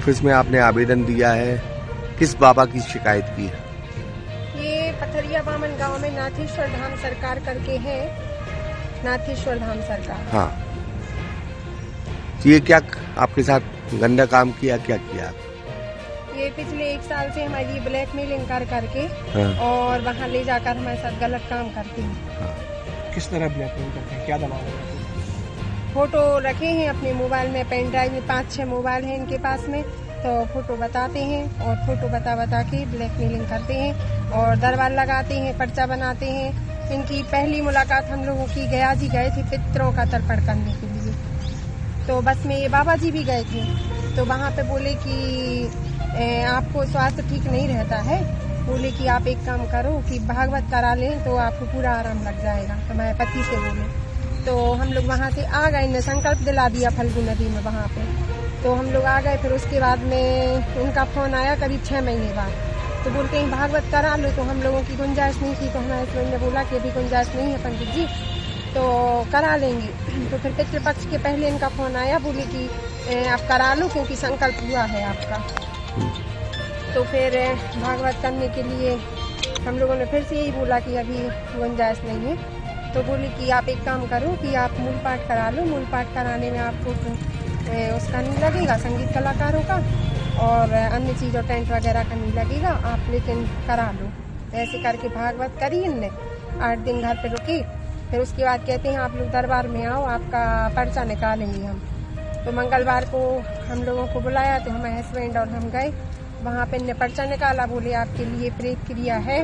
Office में आपने आवेदन दिया है, किस बाबा की शिकायत की है? ये पथरिया बामन गांव में नाथेश्वर धाम सरकार करके है, नाथेश्वर धाम सरकार। हाँ, ये क्या आपके साथ गंदा काम किया, क्या किया? ये पिछले 1 साल से हमारी ब्लैकमेलिंग कर करके हाँ। और वहाँ ले जाकर हमारे साथ गलत काम करती हैं। हाँ। किस तरह ब्लैकमेल करते हैं, क्या दबाव है? फोटो रखे हैं अपने मोबाइल में, पेन ड्राइव में 5-6 मोबाइल हैं इनके पास में, तो फोटो बताते हैं और फोटो बता के ब्लैकमेलिंग करते हैं और दरबार लगाते हैं, पर्चा बनाते हैं। इनकी पहली मुलाकात हम लोगों की गया जी गए थे पितरों का तर्पण करने के लिए, तो बस में ये बाबा जी भी गए थे, तो वहाँ पे बोले कि आपको स्वास्थ्य ठीक नहीं रहता है, बोले कि आप एक काम करो कि भागवत करा लें तो आपको पूरा आराम लग जाएगा। तो मैं पति से बोले, तो हम लोग वहाँ से आ गए, इन्हें संकल्प दिला दिया फल्गु नदी में वहाँ पे, तो हम लोग आ गए। फिर उसके बाद में उनका फोन आया करीब 6 महीने बाद, तो बोलते हैं भागवत करा लो, तो हम लोगों की गुंजाइश नहीं थी, तो हमारे हस्बैंड ने बोला कि अभी गुंजाइश नहीं है पंडित जी, तो करा लेंगे। तो फिर पितृपक्ष के पहले इनका फोन आया, बोले कि आप करा लो क्योंकि संकल्प हुआ है आपका। तो फिर भागवत करने के लिए हम लोगों ने फिर से यही बोला कि अभी गुंजाइश नहीं है, तो बोले कि आप एक काम करो कि आप मूल पाठ करा लो, मूल पाठ कराने में आपको उसका नहीं लगेगा, संगीत कलाकारों का और अन्य चीज़ों टेंट वगैरह का नहीं लगेगा, आप लेकिन करा लो। ऐसे करके भागवत करी इनने, 8 दिन घर पे रुकी। फिर उसके बाद कहते हैं आप लोग दरबार में आओ, आपका पर्चा निकालेंगे हम। तो मंगलवार को हम लोगों को बुलाया, तो हमारे हस्बैंड और हम गए वहाँ पे, इनने पर्चा निकाला, बोले आपके लिए प्रेत क्रिया है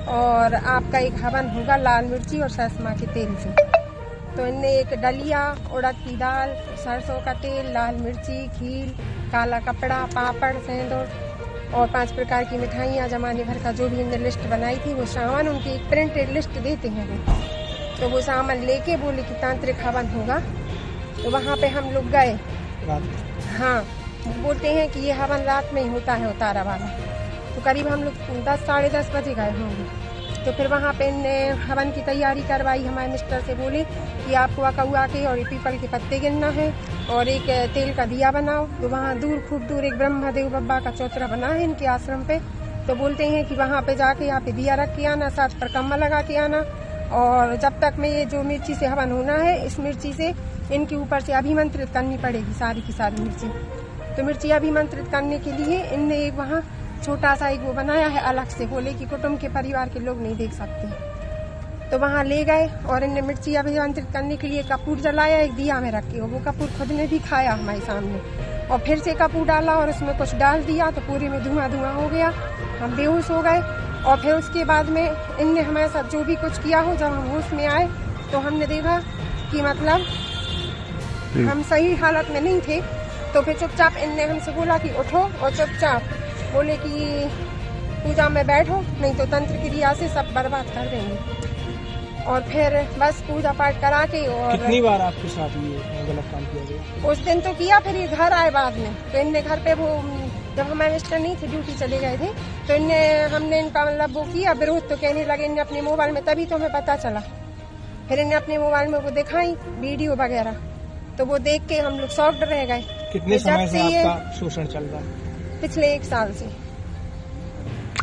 और आपका एक हवन होगा लाल मिर्ची और सरसों के तेल से। तो इनने एक डलिया, उड़द की दाल, सरसों का तेल, लाल मिर्ची, खीर, काला कपड़ा, पापड़, सेंदूर और 5 प्रकार की मिठाइयाँ, जमाने भर का जो भी इनने लिस्ट बनाई थी वो सामान, उनकी एक प्रिंटेड लिस्ट देते हैं वो, तो वो सामान लेके बोले कि तांत्रिक हवन होगा। तो वहाँ पे हम लोग गए। हाँ, बोलते हैं कि ये हवन रात में ही होता है उतारा वाला, तो करीब हम लोग 10 साढ़े 10 बजे गए होंगे। तो फिर वहाँ पे इनने हवन की तैयारी करवाई, हमारे मिस्टर से बोले कि आपको अकउआ के और पीपल के पत्ते गिनना है और एक तेल का दिया बनाओ। तो वहाँ दूर, खूब दूर एक ब्रह्मदेव बाबा का चौतरा बना है इनके आश्रम पे, तो बोलते हैं कि वहाँ पे जाके आप दिया रख के आना, 7 परिक्रमा लगा के आना और जब तक में ये जो मिर्ची से हवन होना है, इस मिर्ची से इनके ऊपर से अभिमंत्रित करनी पड़ेगी सारी की सारी मिर्ची। तो मिर्ची अभिमंत्रित करने के लिए इनने एक वहाँ छोटा सा एक वो बनाया है अलग से, बोले कि कुटुंब के परिवार के लोग नहीं देख सकते। तो वहाँ ले गए और इनने मिर्ची अभिमंत्रित करने के लिए कपूर जलाया, एक दिया में रख के, वो कपूर खुद ने भी खाया हमारे सामने, और फिर से कपूर डाला और उसमें कुछ डाल दिया, तो पूरे में धुआं धुआं हो गया, हम बेहोश हो गए। और फिर उसके बाद में इनने हमारे साथ जो भी कुछ किया हो, जब हम होश में आए तो हमने देखा कि मतलब हम सही हालत में नहीं थे, तो फिर चुपचाप इनने हमसे बोला कि उठो और चुपचाप बोले कि पूजा में बैठो, नहीं तो तंत्र क्रिया से सब बर्बाद कर देंगे। और फिर बस पूजा पाठ करा के। और कितनी बार आपके साथ ये गलत काम किया गया? उस दिन तो किया, फिर ये घर आए बाद में, तो इनने घर पे वो जब हमारे मिस्टर नहीं थे, ड्यूटी चले गए थे, तो हमने इनका मतलब वो किया विरोध, तो कहने लगे इनने अपने मोबाइल में, तभी तो हमें पता चला, फिर इन्हें अपने मोबाइल में वो दिखाई वीडियो वगैरह, तो वो देख के हम लोग शॉक्ड रह गए। कितने समय से आपका शोषण चल रहा है? पिछले 1 साल से।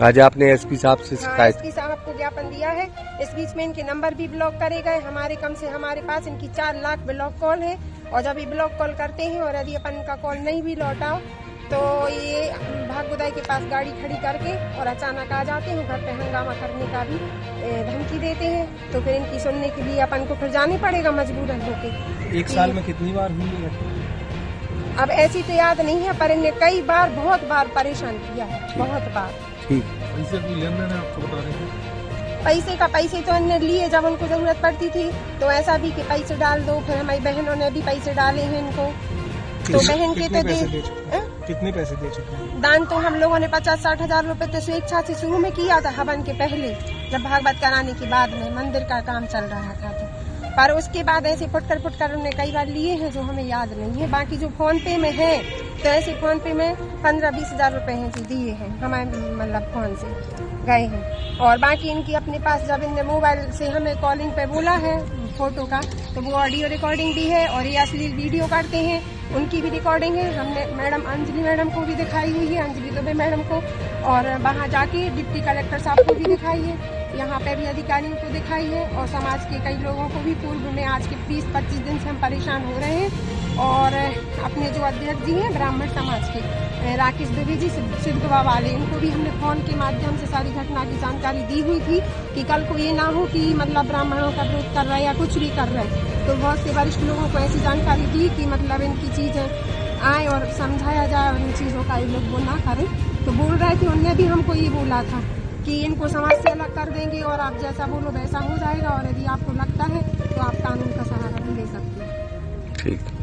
आज आपने एसपी साहब से शिकायत? एसपी साहब को ज्ञापन दिया है। इस बीच में इनके नंबर भी ब्लॉक करे गए, हमारे पास इनकी 4 लाख ब्लॉक कॉल है, और जब ये ब्लॉक कॉल करते हैं और यदि अपन का कॉल नहीं भी लौटाओ तो ये भागगुदाई के पास गाड़ी खड़ी करके और अचानक आ जाते हैं, घर पे हंगामा करने का भी धमकी देते हैं। तो फिर इनकी सुनने के लिए अपन को फिर जाने पड़ेगा मजबूरन होके। 1 साल में कितनी बार हुई है? अब ऐसी तो याद नहीं है, पर इन्हें कई बार, बहुत बार परेशान किया है, बहुत बार। ठीक। पैसे की लेन देन आपको बता रहे हैं? पैसे तो इन्हें लिए जब उनको जरूरत पड़ती थी, तो ऐसा भी कि पैसे डाल दो। फिर हमारी बहनों ने भी पैसे डाले हैं इनको, तो बहन के तो कितने पैसे दे चुके हैं? दान तो हम लोगों ने 50-60 हजार रुपए तो स्वेच्छा से शुरू में किया था, हवन के पहले, जब भागवत कराने के बाद में मंदिर का काम चल रहा था, तो पर उसके बाद ऐसे फुटकर उन्होंने कई बार लिए हैं जो हमें याद नहीं है। बाकी जो फोन पे में है, तो ऐसे फोन पे में 15-20 हजार रुपए हैं जो दिए हैं हमारे मतलब फोन से गए हैं। और बाकी इनकी अपने पास जब इनने मोबाइल से हमें कॉलिंग पे बोला है फोटो का, तो वो ऑडियो रिकॉर्डिंग भी है और ये अश्लील वीडियो करते हैं। उनकी भी रिकॉर्डिंग है। हमने मैडम अंजलि मैडम को भी दिखाई हुई है, अंजलि दुबे मैडम को, और वहाँ जाके डिप्टी कलेक्टर साहब को भी दिखाई है, यहाँ पे भी अधिकारियों को दिखाई है, और समाज के कई लोगों को भी। पूर्व में आज के 20-25 दिन से हम परेशान हो रहे हैं, और अपने जो अध्यक्ष जी हैं ब्राह्मण समाज के राकेश दुबे जी सिद्धवा वाले, इनको भी हमने फोन के माध्यम से सारी घटना की जानकारी दी हुई थी कि कल को ये ना हो कि मतलब ब्राह्मणों का विरोध कर रहे हैं या कुछ भी कर रहे हैं। तो बहुत से वरिष्ठ लोगों को ऐसी जानकारी दी कि मतलब इनकी चीजें आए और समझाया जाए और इन चीजों का ये लोग वो ना करें। तो बोल रहे थे, उनने भी हमको ये बोला था कि इनको समाज से अलग कर देंगे और आप जैसा बोलो वैसा हो जाएगा, और यदि आपको लगता है तो आप कानून का सहारा भी ले सकते हैं। ठीक।